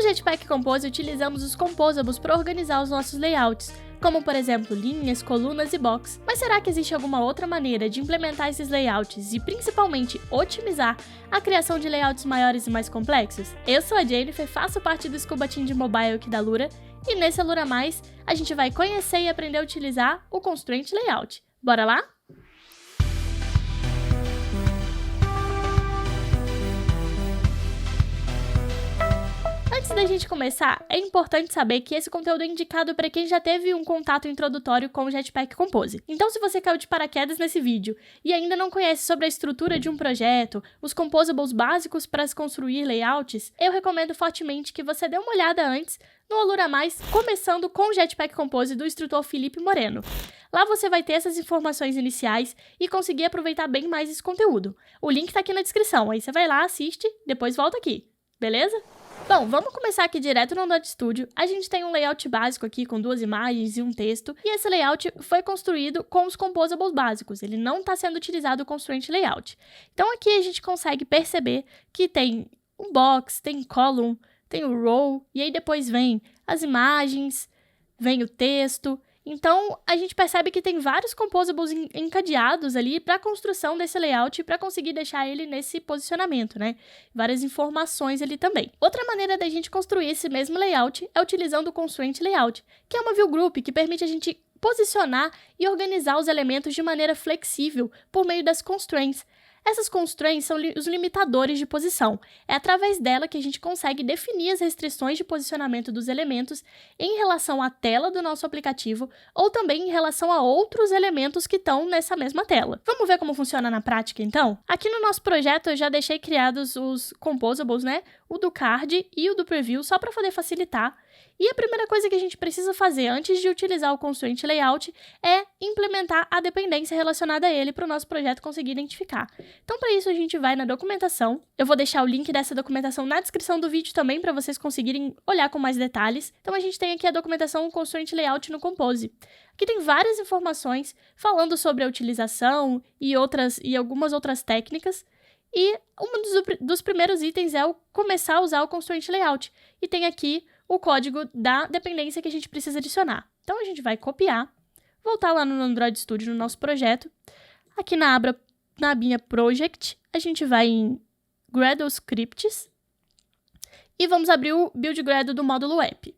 Jetpack Compose utilizamos os composables para organizar os nossos layouts, como por exemplo linhas, colunas e box. Mas será que existe alguma outra maneira de implementar esses layouts e principalmente otimizar a criação de layouts maiores e mais complexos? Eu sou a Jennifer, faço parte do Scuba Team de Mobile aqui da Lura, e nesse Lura Mais a gente vai conhecer e aprender a utilizar o Constraint Layout. Bora lá? Antes da gente começar, é importante saber que esse conteúdo é indicado para quem já teve um contato introdutório com o Jetpack Compose. Então, se você caiu de paraquedas nesse vídeo e ainda não conhece sobre a estrutura de um projeto, os composables básicos para se construir layouts, eu recomendo fortemente que você dê uma olhada antes no Lura Mais, começando com o Jetpack Compose do instrutor Felipe Moreno. Lá você vai ter essas informações iniciais e conseguir aproveitar bem mais esse conteúdo. O link tá aqui na descrição, aí você vai lá, assiste, depois volta aqui, beleza? Bom, vamos começar aqui direto no Android Studio. A gente tem um layout básico aqui com 2 imagens e um texto, e esse layout foi construído com os composables básicos, ele não está sendo utilizado o Constraint Layout. Então aqui a gente consegue perceber que tem um box, tem column, tem o row, e aí depois vem as imagens, vem o texto. Então, a gente percebe que tem vários composables encadeados ali para a construção desse layout para conseguir deixar ele nesse posicionamento, né? Várias informações ali também. Outra maneira da gente construir esse mesmo layout é utilizando o Constraint Layout, que é uma view group que permite a gente posicionar e organizar os elementos de maneira flexível por meio das constraints. Essas constraints são os limitadores de posição. É através dela que a gente consegue definir as restrições de posicionamento dos elementos em relação à tela do nosso aplicativo ou também em relação a outros elementos que estão nessa mesma tela. Vamos ver como funciona na prática, então? Aqui no nosso projeto eu já deixei criados os composables, né? O do card e o do preview, só para poder facilitar. E a primeira coisa que a gente precisa fazer antes de utilizar o Constraint Layout é implementar a dependência relacionada a ele para o nosso projeto conseguir identificar. Então, para isso, a gente vai na documentação. Eu vou deixar o link dessa documentação na descrição do vídeo também para vocês conseguirem olhar com mais detalhes. Então, a gente tem aqui a documentação Constraint Layout no Compose. Aqui tem várias informações falando sobre a utilização e algumas outras técnicas. E um dos primeiros itens é o começar a usar o Constraint Layout. E tem aqui o código da dependência que a gente precisa adicionar. Então, a gente vai copiar, voltar lá no Android Studio, no nosso projeto. Aqui na abinha Project, a gente vai em Gradle Scripts e vamos abrir o Build Gradle do módulo App.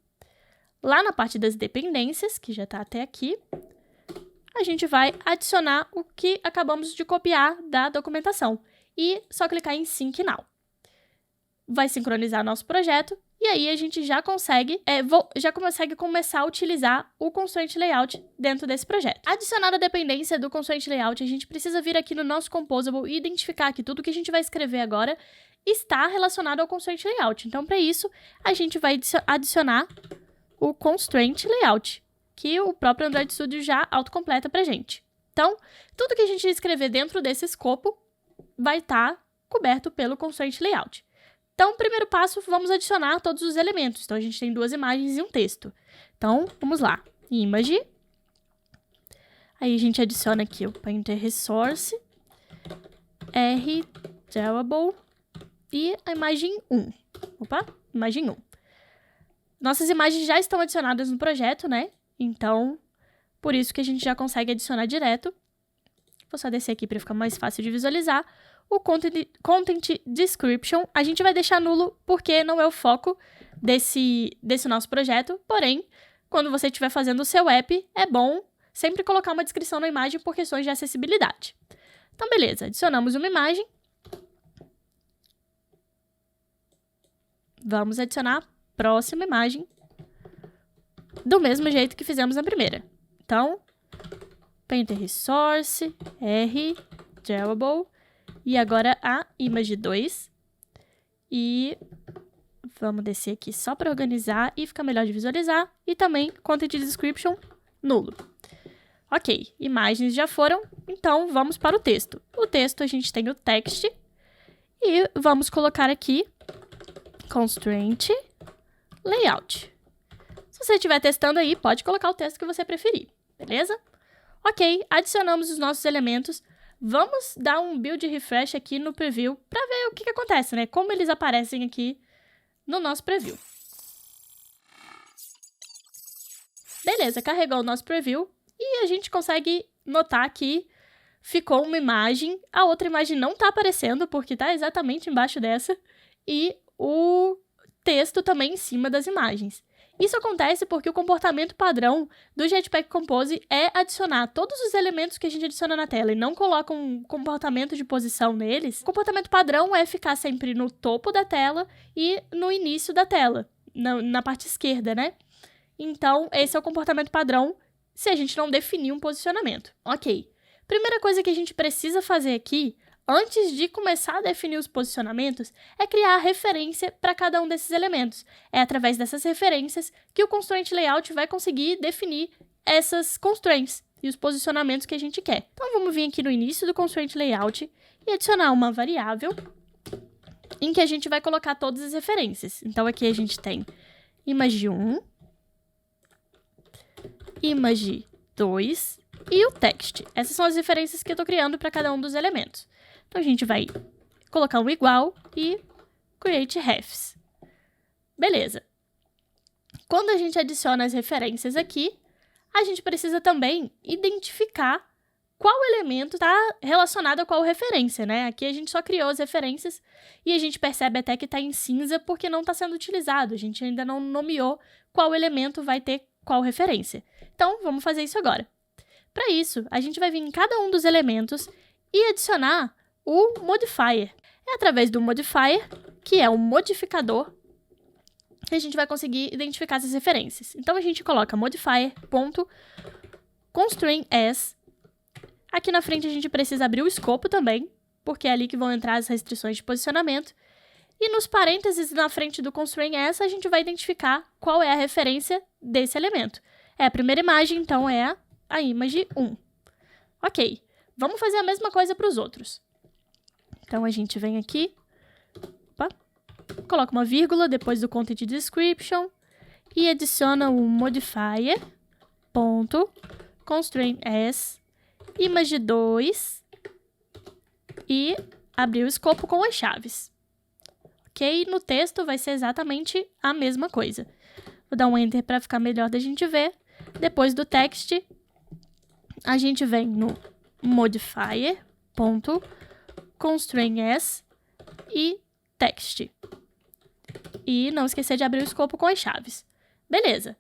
Lá na parte das dependências, que já está até aqui, a gente vai adicionar o que acabamos de copiar da documentação. E só clicar em Sync Now. Vai sincronizar nosso projeto. E aí a gente já consegue começar a utilizar o Constraint Layout dentro desse projeto. Adicionada a dependência do Constraint Layout, a gente precisa vir aqui no nosso Composable e identificar que tudo que a gente vai escrever agora está relacionado ao Constraint Layout. Então, para isso, a gente vai adicionar o Constraint Layout, que o próprio Android Studio já autocompleta para a gente. Então, tudo que a gente escrever dentro desse escopo vai estar coberto pelo Constraint Layout. Então, primeiro passo, vamos adicionar todos os elementos. Então, a gente tem 2 imagens e um texto. Então, vamos lá. Image. Aí, a gente adiciona aqui o Painter Resource, Drawable e a imagem 1. Opa, imagem 1. Nossas imagens já estão adicionadas no projeto, né? Então, por isso que a gente já consegue adicionar direto. Vou só descer aqui para ficar mais fácil de visualizar. O Content Description a gente vai deixar nulo porque não é o foco desse nosso projeto. Porém, quando você estiver fazendo o seu app, é bom sempre colocar uma descrição na imagem por questões de acessibilidade. Então, beleza. Adicionamos uma imagem. Vamos adicionar a próxima imagem do mesmo jeito que fizemos na primeira. Então, Painter Resource, Drawable. E agora a image 2. E vamos descer aqui só para organizar e ficar melhor de visualizar. E também Content Description nulo. Ok, imagens já foram, então vamos para o texto. O texto a gente tem o text e vamos colocar aqui Constraint Layout. Se você estiver testando aí, pode colocar o texto que você preferir, beleza? Ok, adicionamos os nossos elementos. Vamos dar um build refresh aqui no preview para ver o que acontece, né? Como eles aparecem aqui no nosso preview. Beleza, carregou o nosso preview e a gente consegue notar que ficou uma imagem, a outra imagem não tá aparecendo porque tá exatamente embaixo dessa e o texto também em cima das imagens. Isso acontece porque o comportamento padrão do Jetpack Compose é adicionar todos os elementos que a gente adiciona na tela e não coloca um comportamento de posição neles. O comportamento padrão é ficar sempre no topo da tela e no início da tela, na parte esquerda, né? Então, esse é o comportamento padrão se a gente não definir um posicionamento. Ok. Primeira coisa que a gente precisa fazer aqui, antes de começar a definir os posicionamentos, é criar a referência para cada um desses elementos. É através dessas referências que o Constraint Layout vai conseguir definir essas constraints e os posicionamentos que a gente quer. Então, vamos vir aqui no início do Constraint Layout e adicionar uma variável em que a gente vai colocar todas as referências. Então, aqui a gente tem image 1, image 2 e o text. Essas são as referências que eu estou criando para cada um dos elementos. Então, a gente vai colocar um igual e create refs. Beleza. Quando a gente adiciona as referências aqui, a gente precisa também identificar qual elemento está relacionado a qual referência, né? Aqui a gente só criou as referências e a gente percebe até que está em cinza porque não está sendo utilizado. A gente ainda não nomeou qual elemento vai ter qual referência. Então, vamos fazer isso agora. Para isso, a gente vai vir em cada um dos elementos e adicionar o modifier. É através do modifier, que é um modificador, que a gente vai conseguir identificar essas referências. Então, a gente coloca modifier.constraintAs. Aqui na frente, a gente precisa abrir o escopo também, porque é ali que vão entrar as restrições de posicionamento. E nos parênteses na frente do constraintAs, a gente vai identificar qual é a referência desse elemento. É a primeira imagem, então é a image 1. Ok, vamos fazer a mesma coisa para os outros. Então, a gente vem aqui, coloca uma vírgula depois do content description e adiciona o modifier.constraintAs image 2 e abrir o escopo com as chaves. Ok, no texto vai ser exatamente a mesma coisa. Vou dar um enter para ficar melhor da gente ver. Depois do text, a gente vem no modifier.constraintAs e text. E não esquecer de abrir o escopo com as chaves. Beleza.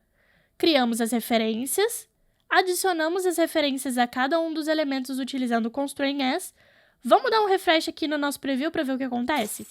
Criamos as referências, adicionamos as referências a cada um dos elementos utilizando o constraintAs. Vamos dar um refresh aqui no nosso preview para ver o que acontece?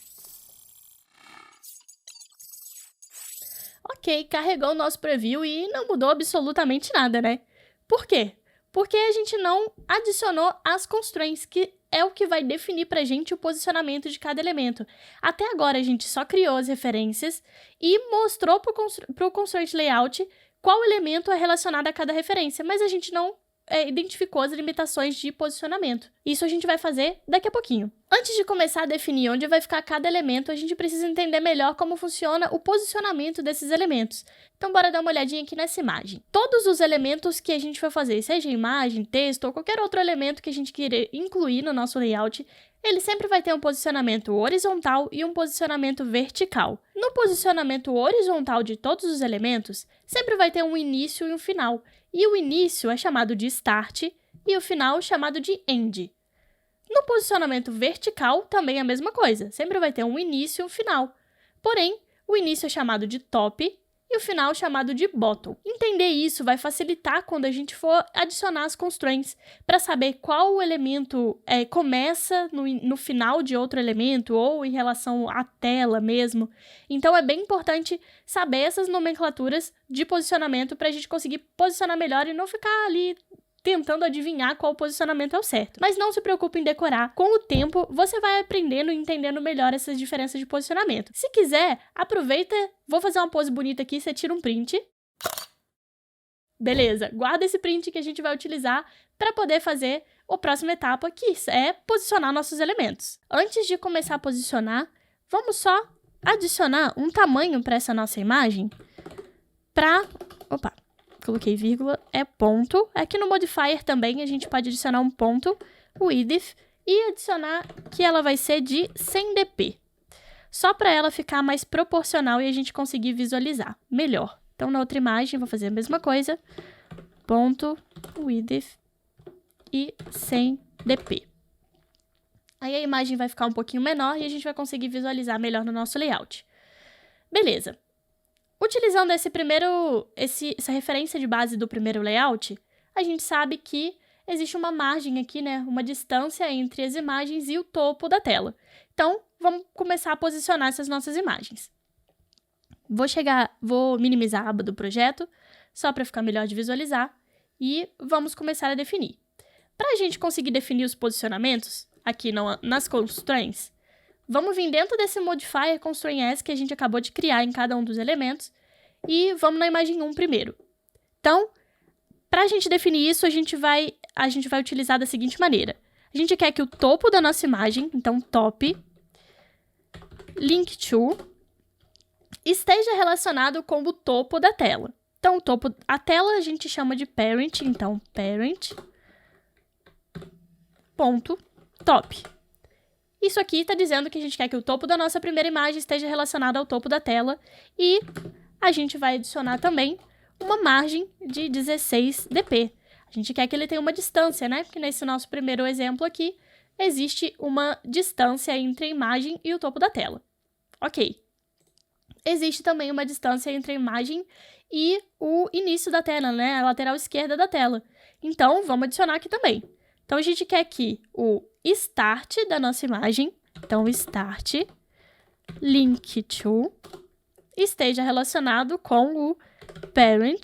Ok, carregou o nosso preview e não mudou absolutamente nada, né? Por quê? Porque a gente não adicionou as constraints, que é o que vai definir pra gente o posicionamento de cada elemento. Até agora, a gente só criou as referências e mostrou pro Constraint Layout qual elemento é relacionado a cada referência, mas a gente não identificou as limitações de posicionamento. Isso a gente vai fazer daqui a pouquinho. Antes de começar a definir onde vai ficar cada elemento, a gente precisa entender melhor como funciona o posicionamento desses elementos. Então, bora dar uma olhadinha aqui nessa imagem. Todos os elementos que a gente for fazer, seja imagem, texto ou qualquer outro elemento que a gente queira incluir no nosso layout, ele sempre vai ter um posicionamento horizontal e um posicionamento vertical. No posicionamento horizontal de todos os elementos, sempre vai ter um início e um final. E o início é chamado de start e o final chamado de end. No posicionamento vertical, também é a mesma coisa. Sempre vai ter um início e um final. Porém, o início é chamado de top e o final chamado de bottom. Entender isso vai facilitar quando a gente for adicionar as constraints para saber qual elemento começa no final de outro elemento ou em relação à tela mesmo. Então, é bem importante saber essas nomenclaturas de posicionamento para a gente conseguir posicionar melhor e não ficar ali tentando adivinhar qual posicionamento é o certo. Mas não se preocupe em decorar. Com o tempo, você vai aprendendo e entendendo melhor essas diferenças de posicionamento. Se quiser, aproveita, vou fazer uma pose bonita aqui, você tira um print. Beleza, guarda esse print que a gente vai utilizar para poder fazer a próxima etapa, que é posicionar nossos elementos. Antes de começar a posicionar, vamos só adicionar um tamanho para essa nossa imagem coloquei vírgula, é ponto. Aqui no modifier também a gente pode adicionar um ponto, width, e adicionar que ela vai ser de 100 dp. Só para ela ficar mais proporcional e a gente conseguir visualizar melhor. Então, na outra imagem, vou fazer a mesma coisa. Ponto, width e 100 dp. Aí a imagem vai ficar um pouquinho menor e a gente vai conseguir visualizar melhor no nosso layout. Beleza. Utilizando essa referência de base do primeiro layout, a gente sabe que existe uma margem aqui, né? Uma distância entre as imagens e o topo da tela. Então, vamos começar a posicionar essas nossas imagens. Vou minimizar a aba do projeto, só para ficar melhor de visualizar, e vamos começar a definir. Para a gente conseguir definir os posicionamentos, aqui nas constraints, vamos vir dentro desse modifier constraint que a gente acabou de criar em cada um dos elementos, e vamos na imagem 1 primeiro. Então, para a gente definir isso, a gente vai utilizar da seguinte maneira. A gente quer que o topo da nossa imagem, então top, link to, esteja relacionado com o topo da tela. Então, a tela a gente chama de parent, então parent.top. Isso aqui está dizendo que a gente quer que o topo da nossa primeira imagem esteja relacionado ao topo da tela e a gente vai adicionar também uma margem de 16 dp. A gente quer que ele tenha uma distância, né? Porque nesse nosso primeiro exemplo aqui, existe uma distância entre a imagem e o topo da tela. Ok. Existe também uma distância entre a imagem e o início da tela, né? A lateral esquerda da tela. Então, vamos adicionar aqui também. Então, a gente quer que o start da nossa imagem, então start link to, esteja relacionado com o parent.start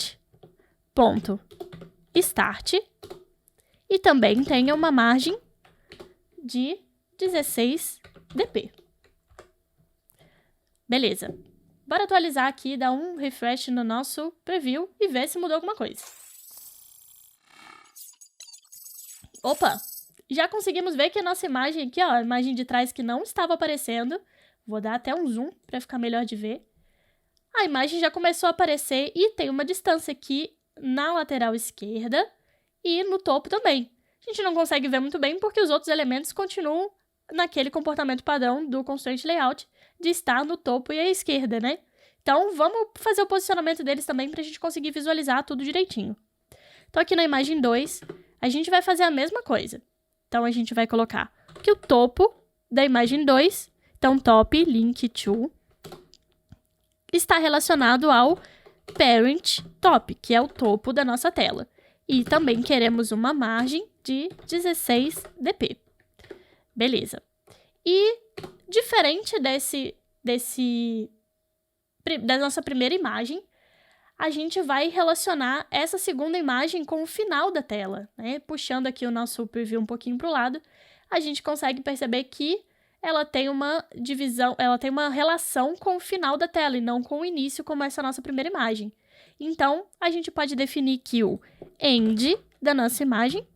e também tenha uma margem de 16 dp. Beleza. Bora atualizar aqui, dar um refresh no nosso preview e ver se mudou alguma coisa. Opa! Já conseguimos ver que a nossa imagem aqui, ó, a imagem de trás que não estava aparecendo, vou dar até um zoom para ficar melhor de ver. A imagem já começou a aparecer e tem uma distância aqui na lateral esquerda e no topo também. A gente não consegue ver muito bem porque os outros elementos continuam naquele comportamento padrão do Constraint Layout de estar no topo e à esquerda, né? Então, vamos fazer o posicionamento deles também para a gente conseguir visualizar tudo direitinho. Então, aqui na imagem 2, a gente vai fazer a mesma coisa. Então, a gente vai colocar que o topo da imagem 2, então top link to, está relacionado ao parent top, que é o topo da nossa tela. E também queremos uma margem de 16 dp. Beleza. E diferente da nossa primeira imagem, a gente vai relacionar essa segunda imagem com o final da tela, né? Puxando aqui o nosso preview um pouquinho para o lado, a gente consegue perceber que ela tem uma divisão, ela tem uma relação com o final da tela e não com o início, como essa nossa primeira imagem. Então, a gente pode definir que o end da nossa imagem,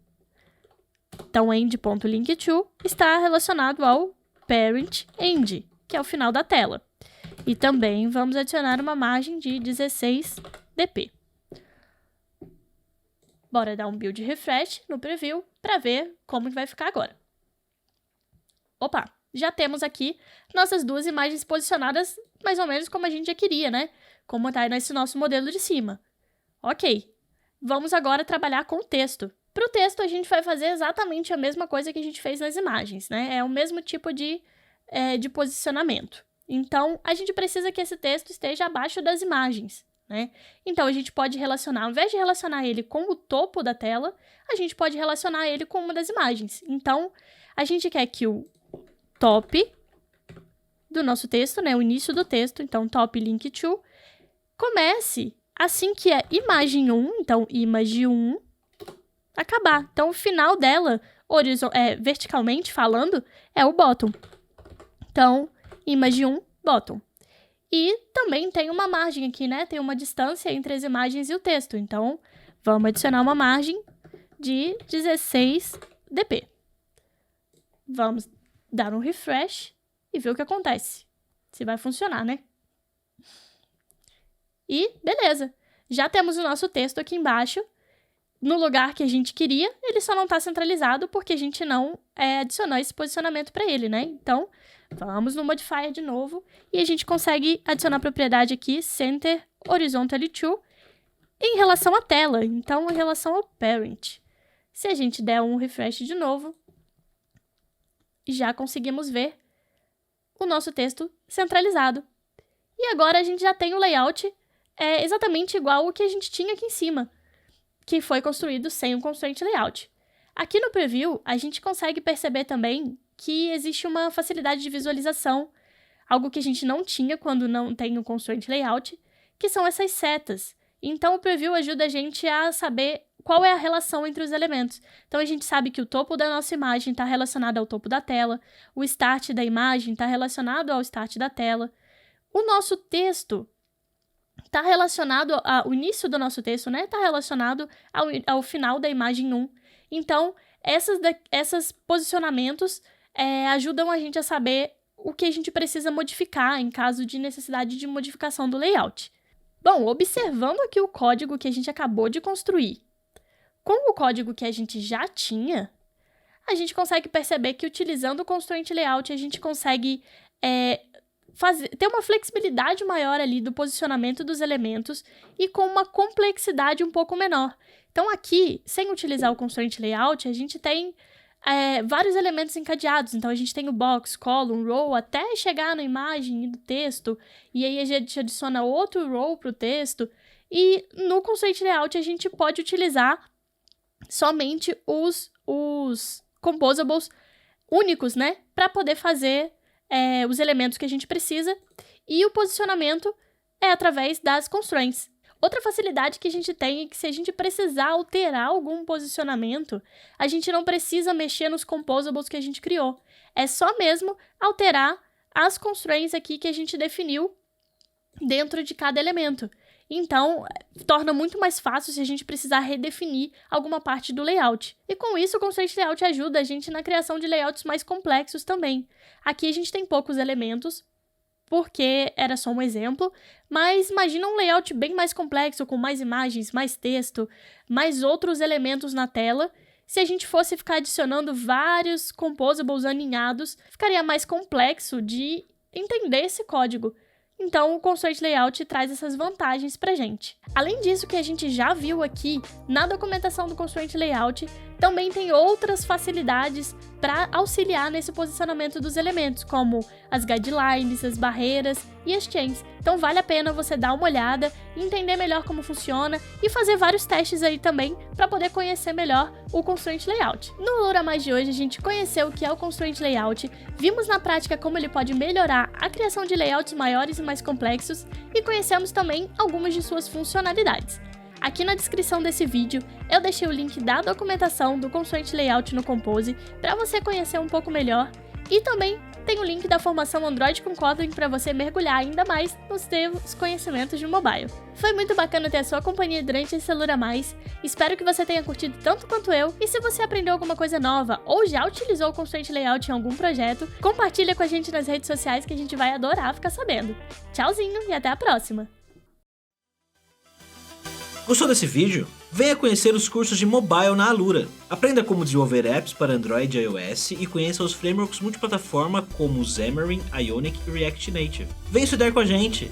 então end.linkTo, está relacionado ao parent end, que é o final da tela. E também vamos adicionar uma margem de 16 dp. Bora dar um build refresh no preview para ver como vai ficar agora. Opa, já temos aqui nossas duas imagens posicionadas mais ou menos como a gente já queria, né? Como está nesse nosso modelo de cima. Ok, vamos agora trabalhar com o texto. Para o texto, a gente vai fazer exatamente a mesma coisa que a gente fez nas imagens, né? É o mesmo tipo de posicionamento. Então, a gente precisa que esse texto esteja abaixo das imagens, né? Então, a gente pode relacionar, ao invés de relacionar ele com o topo da tela, a gente pode relacionar ele com uma das imagens. Então, a gente quer que o top do nosso texto, né, o início do texto, então top link to, comece assim que a imagem 1, então image 1, acabar. Então, o final dela, verticalmente falando, é o bottom. Então, image 1, bottom. E também tem uma margem aqui, né? Tem uma distância entre as imagens e o texto. Então, vamos adicionar uma margem de 16 dp. Vamos dar um refresh e ver o que acontece. Se vai funcionar, né? E beleza. Já temos o nosso texto aqui embaixo. no lugar que a gente queria, ele só não está centralizado porque a gente não adicionou esse posicionamento para ele, né? Então, vamos no modifier de novo e a gente consegue adicionar a propriedade aqui, center horizontally to, em relação à tela, então em relação ao parent. Se a gente der um refresh de novo, já conseguimos ver o nosso texto centralizado. E agora a gente já tem o layout exatamente igual ao que a gente tinha aqui em cima, que foi construído sem um constraint layout. Aqui no preview, a gente consegue perceber também que existe uma facilidade de visualização, algo que a gente não tinha quando não tem um constraint layout, que são essas setas. Então, o preview ajuda a gente a saber qual é a relação entre os elementos. Então, a gente sabe que o topo da nossa imagem está relacionado ao topo da tela, o start da imagem está relacionado ao start da tela, o nosso texto está relacionado o início do nosso texto, né? Está relacionado ao final da imagem 1. Então, esses posicionamentos ajudam a gente a saber o que a gente precisa modificar em caso de necessidade de modificação do layout. Bom, observando aqui o código que a gente acabou de construir, com o código que a gente já tinha, a gente consegue perceber que utilizando o constraint layout a gente consegue ter uma flexibilidade maior ali do posicionamento dos elementos e com uma complexidade um pouco menor. Então aqui, sem utilizar o constraint layout, a gente tem vários elementos encadeados. Então a gente tem o box, column, row, até chegar na imagem e no texto, e aí a gente adiciona outro row para o texto, e no constraint layout a gente pode utilizar somente os composables únicos, né, para poder fazer os elementos que a gente precisa, e o posicionamento é através das constraints. Outra facilidade que a gente tem é que se a gente precisar alterar algum posicionamento, a gente não precisa mexer nos composables que a gente criou. É só mesmo alterar as constraints aqui que a gente definiu dentro de cada elemento. Então, torna muito mais fácil se a gente precisar redefinir alguma parte do layout. E com isso, o Constraint Layout ajuda a gente na criação de layouts mais complexos também. Aqui a gente tem poucos elementos, porque era só um exemplo, mas imagina um layout bem mais complexo, com mais imagens, mais texto, mais outros elementos na tela. Se a gente fosse ficar adicionando vários composables aninhados, ficaria mais complexo de entender esse código. Então, o Constraint Layout traz essas vantagens pra gente. Além disso que a gente já viu aqui, na documentação do Constraint Layout, também tem outras facilidades para auxiliar nesse posicionamento dos elementos, como as guidelines, as barreiras e as chains. Então vale a pena você dar uma olhada, entender melhor como funciona e fazer vários testes aí também para poder conhecer melhor o Constraint Layout. No Lura Mais de hoje a gente conheceu o que é o Constraint Layout, vimos na prática como ele pode melhorar a criação de layouts maiores e mais complexos e conhecemos também algumas de suas funcionalidades. Aqui na descrição desse vídeo eu deixei o link da documentação do Constraint Layout no Compose para você conhecer um pouco melhor, e também tem o link da formação Android com Kotlin para você mergulhar ainda mais nos seus conhecimentos de mobile. Foi muito bacana ter a sua companhia durante esse Lura Mais, espero que você tenha curtido tanto quanto eu, e se você aprendeu alguma coisa nova ou já utilizou o Constraint Layout em algum projeto, compartilha com a gente nas redes sociais que a gente vai adorar ficar sabendo. Tchauzinho e até a próxima! Gostou desse vídeo? Venha conhecer os cursos de mobile na Alura. Aprenda como desenvolver apps para Android e iOS e conheça os frameworks multiplataforma como Xamarin, Ionic e React Native. Venha estudar com a gente!